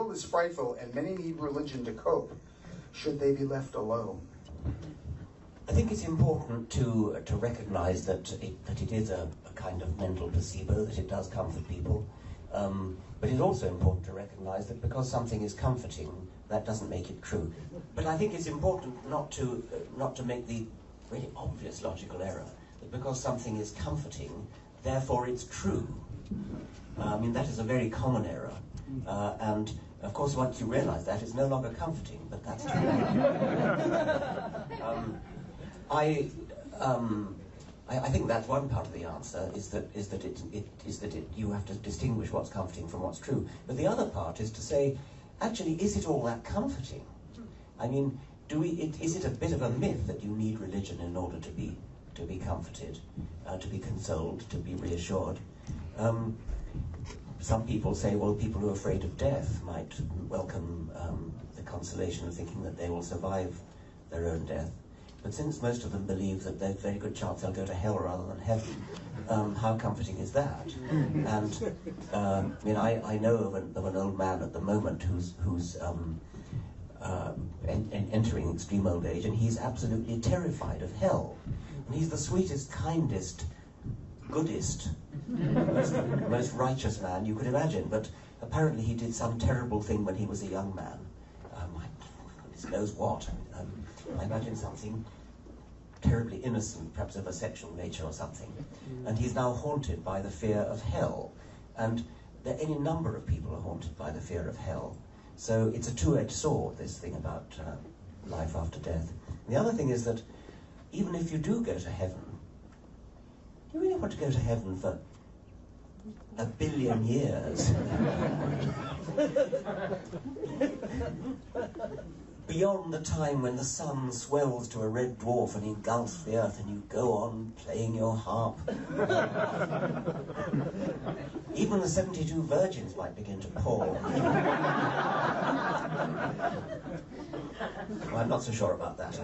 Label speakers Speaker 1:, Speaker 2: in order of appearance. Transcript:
Speaker 1: world is frightful and many need religion to cope. Should they be left alone?
Speaker 2: I think it's important to recognise that it is a kind of mental placebo, that it does comfort people. But it's also important to recognise that because something is comforting, that doesn't make it true. But I think it's important not to make the really obvious logical error that because something is comforting, therefore it's true. I mean, that is a very common error. And of course, once you realise that, it's no longer comforting, but that's true. I think that's one part of the answer, is that you have to distinguish what's comforting from what's true. But the other part is to say, actually, is it all that comforting? I mean, is it a bit of a myth that you need religion in order to be comforted, to be consoled, to be reassured? Some people say, well, people who are afraid of death might welcome the consolation of thinking that they will survive their own death. But since most of them believe that there's a very good chance they'll go to hell rather than heaven, how comforting is that? And I mean, I know of an old man at the moment who's entering extreme old age, and he's absolutely terrified of hell. And he's the sweetest, kindest, goodest, most righteous man you could imagine. But apparently he did some terrible thing when he was a young man. Goodness knows what. I imagine something terribly innocent, perhaps of a sexual nature or something. And he's now haunted by the fear of hell. And any number of people are haunted by the fear of hell. So it's a two-edged sword, this thing about life after death. And the other thing is that even if you do go to heaven, do you really want to go to heaven for 1 billion years? Beyond the time when the sun swells to a red dwarf and engulfs the earth and you go on playing your harp. Even the 72 virgins might begin to pour. Well, I'm not so sure about that.